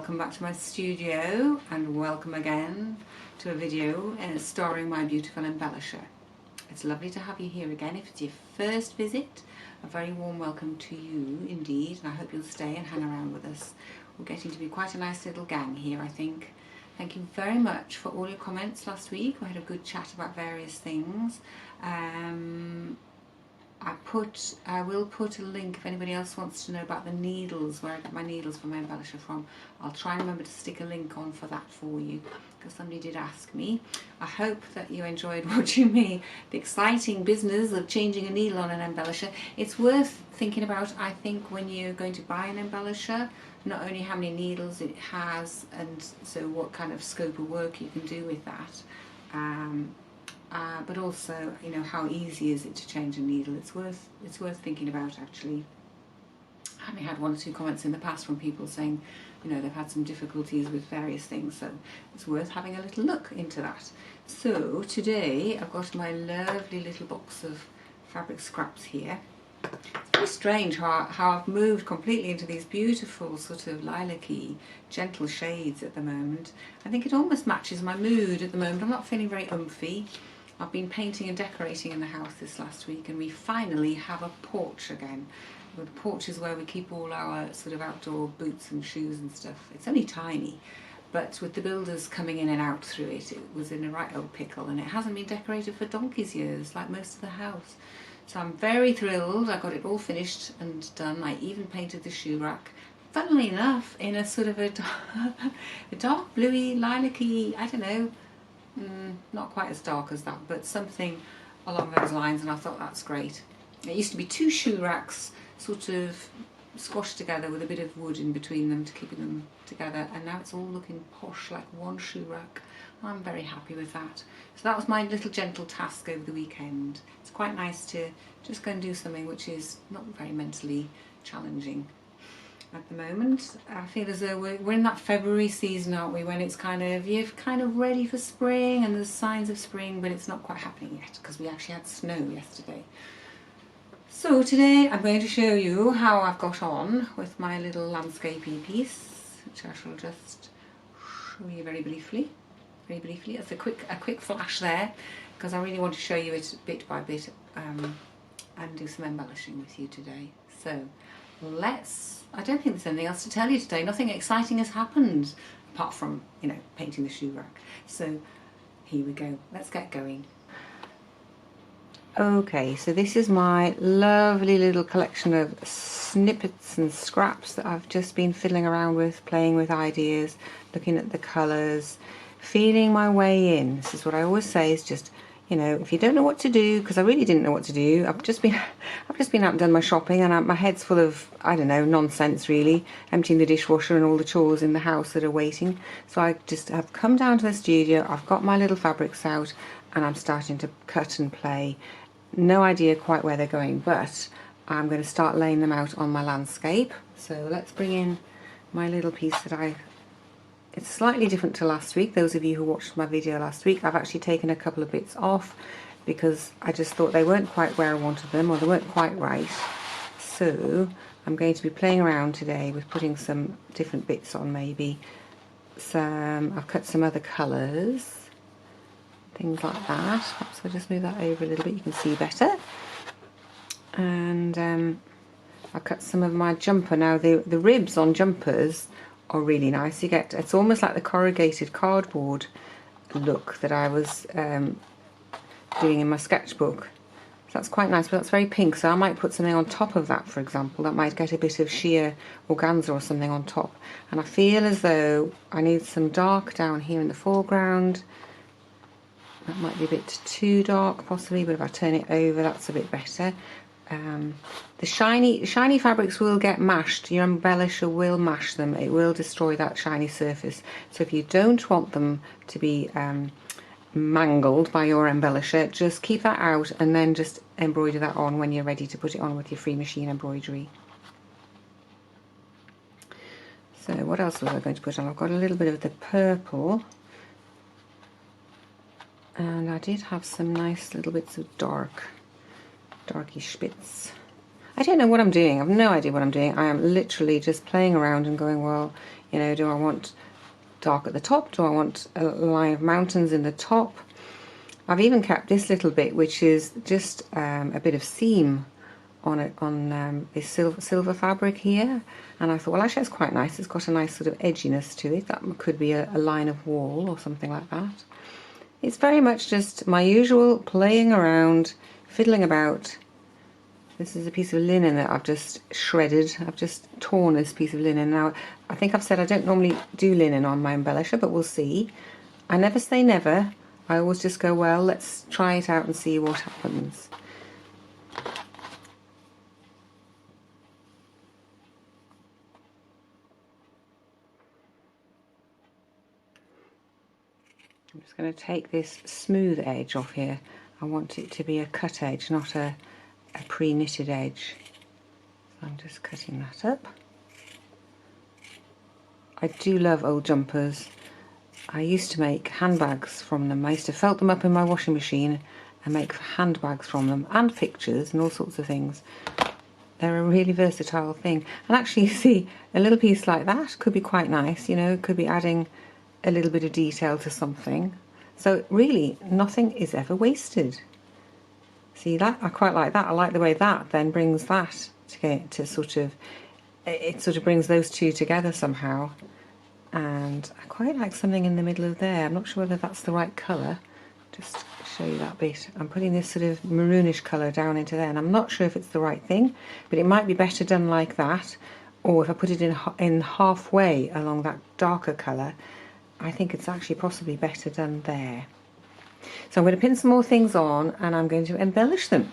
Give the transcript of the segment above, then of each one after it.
welcome back to my studio, and welcome again to a video starring my beautiful embellisher. It's lovely to have you here again. If it's your first visit, a very warm welcome to you indeed, and I hope you'll stay and hang around with us. We're getting to be quite a nice little gang here, I think. Thank you very much for all your comments last week. We had a good chat about various things. I will put a link if anybody else wants to know about the needles, where I get my needles for my embellisher from. I'll try and remember to stick a link on for that for you, because somebody did ask me. I hope that you enjoyed watching me, the exciting business of changing a needle on an embellisher. It's worth thinking about, I think, when you're going to buy an embellisher, not only how many needles it has, and so what kind of scope of work you can do with that. But also, you know, how easy is it to change a needle? It's worth thinking about, actually. Having had one or two comments in the past from people saying, you know, they've had some difficulties with various things, so it's worth having a little look into that. So today I've got my lovely little box of fabric scraps here. It's very strange how I've moved completely into these beautiful sort of lilac-y, gentle shades at the moment. I think it almost matches my mood at the moment. I'm not feeling very umphy. I've been painting and decorating in the house this last week, and we finally have a porch again. Well, the porch is where we keep all our sort of outdoor boots and shoes and stuff. It's only tiny, but with the builders coming in and out through it, it was in a right old pickle, and it hasn't been decorated for donkey's years, like most of the house. So I'm very thrilled. I got it all finished and done. I even painted the shoe rack, funnily enough, in a sort of a dark bluey, lilac-y, I don't know, not quite as dark as that, but something along those lines, and I thought that's great. It used to be two shoe racks sort of squashed together with a bit of wood in between them to keep them together, and now it's all looking posh like one shoe rack. I'm very happy with that. So that was my little gentle task over the weekend. It's quite nice to just go and do something which is not very mentally challenging. At the moment, I feel as though we're in that February season, aren't we, when it's you're kind of ready for spring and there's signs of spring, but it's not quite happening yet because we actually had snow yesterday. So today I'm going to show you how I've got on with my little landscapey piece, which I shall just show you very briefly. It's a quick flash there, because I really want to show you it bit by bit and do some embellishing with you today. So I don't think there's anything else to tell you today. Nothing exciting has happened apart from, you know, painting the shoe rack. So here we go. Let's get going. Okay, so this is my lovely little collection of snippets and scraps that I've just been fiddling around with, playing with ideas, looking at the colours, feeling my way in. This is what I always say, is just, you know, if you don't know what to do, because I really didn't know what to do. I've just been out and done my shopping, and my head's full of, I don't know, nonsense really, emptying the dishwasher and all the chores in the house that are waiting. So I just have come down to the studio, I've got my little fabrics out, and I'm starting to cut and play. No idea quite where they're going, but I'm going to start laying them out on my landscape. So let's bring in my little piece that it's slightly different to last week. Those of you who watched my video last week, I've actually taken a couple of bits off because I just thought they weren't quite where I wanted them, or they weren't quite right. So I'm going to be playing around today with putting some different bits on, maybe. I've cut some other colours, things like that. Perhaps I'll just move that over a little bit, you can see better. And I cut some of my jumper. Now the ribs on jumpers are really nice. It's almost like the corrugated cardboard look that I was doing in my sketchbook. So that's quite nice, but that's very pink, so I might put something on top of that, for example. That might get a bit of sheer organza or something on top. And I feel as though I need some dark down here in the foreground. That might be a bit too dark possibly, but if I turn it over, that's a bit better. The shiny fabrics will get mashed. Your embellisher will mash them. It will destroy that shiny surface. So if you don't want them to be mangled by your embellisher, just keep that out and then just embroider that on when you're ready to put it on with your free machine embroidery. So what else was I going to put on? I've got a little bit of the purple, and I did have some nice little bits of darkish bits. I don't know what I'm doing. I have no idea what I'm doing. I am literally just playing around and going, well, You know, do I want dark at the top? Do I want a line of mountains in the top? I've even kept this little bit, which is just a bit of seam on it, on this silver fabric here, and I thought, well, actually that's quite nice. It's got a nice sort of edginess to it. That could be a line of wall or something like that. It's very much just my usual playing around, fiddling about. This is a piece of linen that I've just shredded. I've just torn this piece of linen. Now, I think I've said I don't normally do linen on my embellisher, but we'll see. I never say never. I always just go, well, let's try it out and see what happens. I'm just going to take this smooth edge off here. I want it to be a cut edge, not a pre-knitted edge. So I'm just cutting that up. I do love old jumpers. I used to make handbags from them. I used to felt them up in my washing machine and make handbags from them, and pictures and all sorts of things. They're a really versatile thing. And actually, you see, a little piece like that could be quite nice, you know, it could be adding a little bit of detail to something. So really, nothing is ever wasted. See that? I quite like that. I like the way that then brings that to sort of, it sort of brings those two together somehow. And I quite like something in the middle of there. I'm not sure whether that's the right colour. Just show you that bit. I'm putting this sort of maroonish colour down into there, and I'm not sure if it's the right thing, but it might be better done like that, or if I put it in halfway along that darker colour, I think it's actually possibly better done there. So I'm going to pin some more things on and I'm going to embellish them.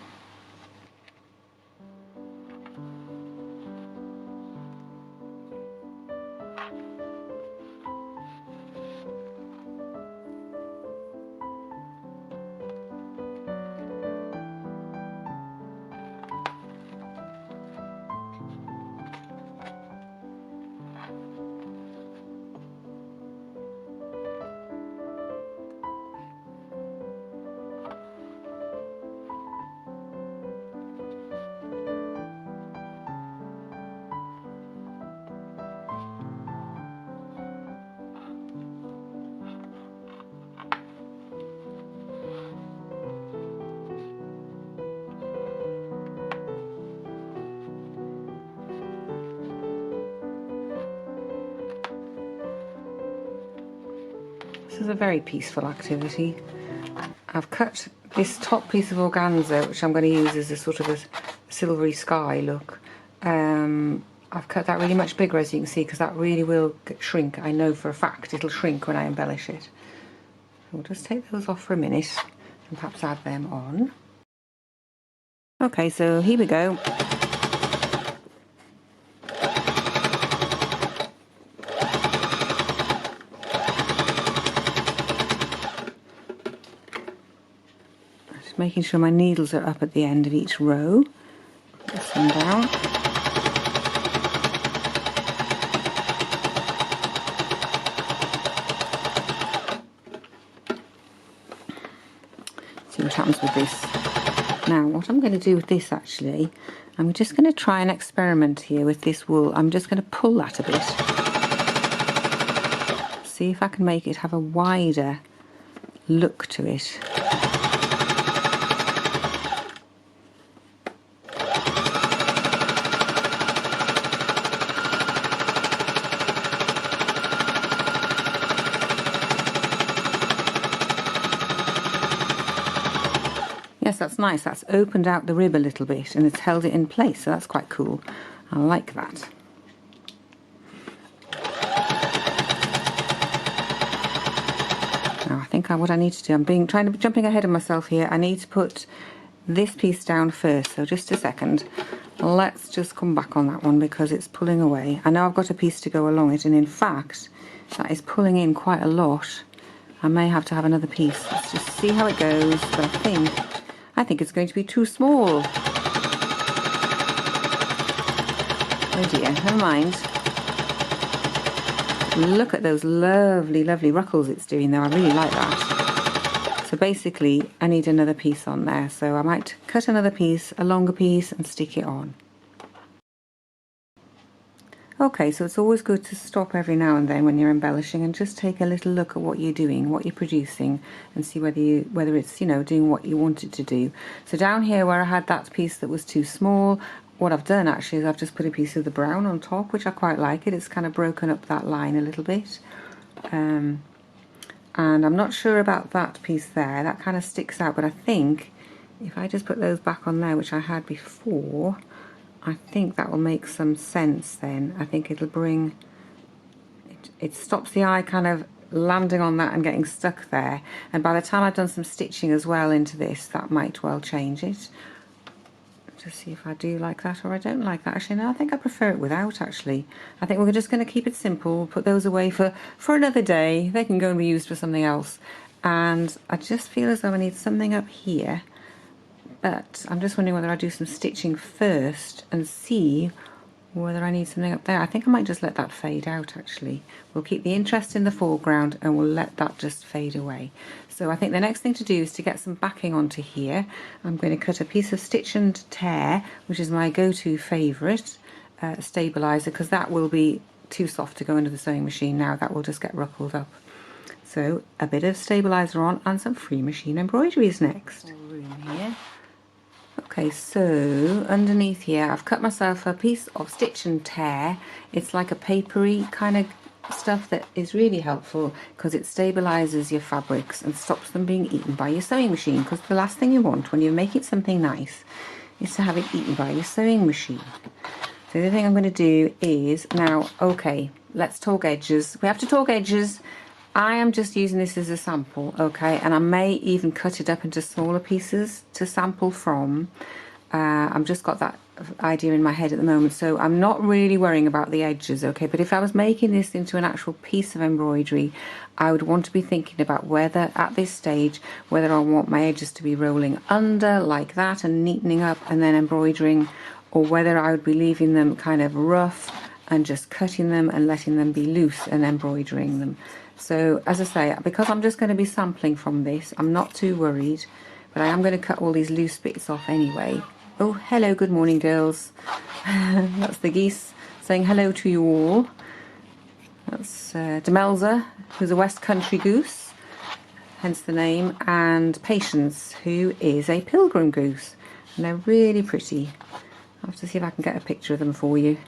This is a very peaceful activity. I've cut this top piece of organza, which I'm going to use as a sort of a silvery sky look. I've cut that really much bigger, as you can see, because that really will shrink. I know for a fact it'll shrink when I embellish it. We'll just take those off for a minute and perhaps add them on. Okay, so here we go. Making sure my needles are up at the end of each row. Press them down. See what happens with this. Now, what I'm going to do with this actually, I'm just going to try an experiment here with this wool. I'm just going to pull that a bit. See if I can make it have a wider look to it. Yes, that's nice. That's opened out the rib a little bit and it's held it in place, so that's quite cool. I like that. Now I think what I need to do, I'm jumping ahead of myself here. I need to put this piece down first, so just a second. Let's just come back on that one because it's pulling away. I know I've got a piece to go along it, and in fact that is pulling in quite a lot. I may have to have another piece. Let's just see how it goes, but I think it's going to be too small. Oh dear, never mind. Look at those lovely, lovely ruckles it's doing there. I really like that. So basically, I need another piece on there. So I might cut another piece, a longer piece, and stick it on. Okay, so it's always good to stop every now and then when you're embellishing and just take a little look at what you're doing, what you're producing, and see whether it's, you know, doing what you want it to do. So down here where I had that piece that was too small, what I've done actually is I've just put a piece of the brown on top, which I quite like it. It's kind of broken up that line a little bit. And I'm not sure about that piece there, that kind of sticks out, but I think if I just put those back on there, which I had before, I think that will make some sense then. I think it'll bring, it stops the eye kind of landing on that and getting stuck there. And by the time I've done some stitching as well into this, that might well change it. Just see if I do like that or I don't like that. Actually, no, I think I prefer it without, actually. I think we're just going to keep it simple, put those away for another day. They can go and be used for something else. And I just feel as though I need something up here. But I'm just wondering whether I do some stitching first and see whether I need something up there. I think I might just let that fade out, actually. We'll keep the interest in the foreground and we'll let that just fade away. So I think the next thing to do is to get some backing onto here. I'm going to cut a piece of Stitch and Tear, which is my go-to favourite stabiliser, because that will be too soft to go into the sewing machine now. That will just get ruffled up. So a bit of stabiliser on and some free machine embroidery is next. Room here. Okay, so underneath here I've cut myself a piece of Stitch and Tear. It's like a papery kind of stuff that is really helpful because it stabilizes your fabrics and stops them being eaten by your sewing machine, because the last thing you want when you're making something nice is to have it eaten by your sewing machine. So the other thing I'm going to do is now, okay, let's talk edges. We have to talk edges. I am just using this as a sample, okay, and I may even cut it up into smaller pieces to sample from. I've just got that idea in my head at the moment, so I'm not really worrying about the edges, okay, but if I was making this into an actual piece of embroidery, I would want to be thinking about whether, at this stage, whether I want my edges to be rolling under like that and neatening up and then embroidering, or whether I would be leaving them kind of rough and just cutting them and letting them be loose and embroidering them. So as I say, because I'm just going to be sampling from this, I'm not too worried, but I am going to cut all these loose bits off anyway. Oh, hello, good morning, girls. That's the geese saying hello to you all. That's Demelza, who's a West Country goose, hence the name, and Patience, who is a pilgrim goose. And they're really pretty. I'll have to see if I can get a picture of them for you.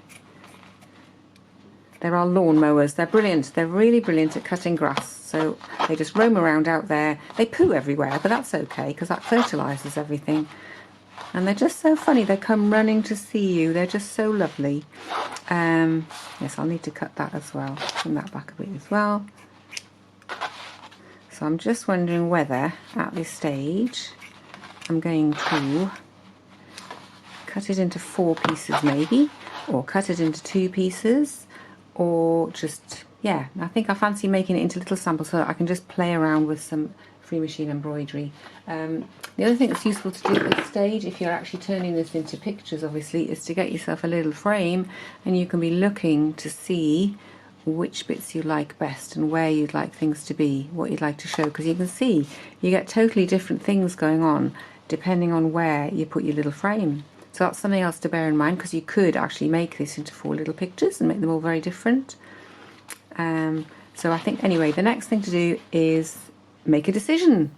There are lawnmowers. They're brilliant. They're really brilliant at cutting grass. So they just roam around out there. They poo everywhere, but that's okay because that fertilises everything. And they're just so funny. They come running to see you. They're just so lovely. Yes, I'll need to cut that as well. Bring that back a bit as well. So I'm just wondering whether at this stage I'm going to cut it into 4 pieces maybe, or cut it into 2 pieces. Or just, yeah, I think I fancy making it into little samples so that I can just play around with some free machine embroidery. The other thing that's useful to do at this stage, if you're actually turning this into pictures obviously, is to get yourself a little frame and you can be looking to see which bits you like best and where you'd like things to be, what you'd like to show, because you can see you get totally different things going on depending on where you put your little frame. So that's something else to bear in mind, because you could actually make this into 4 little pictures and make them all very different. So I think anyway, the next thing to do is make a decision.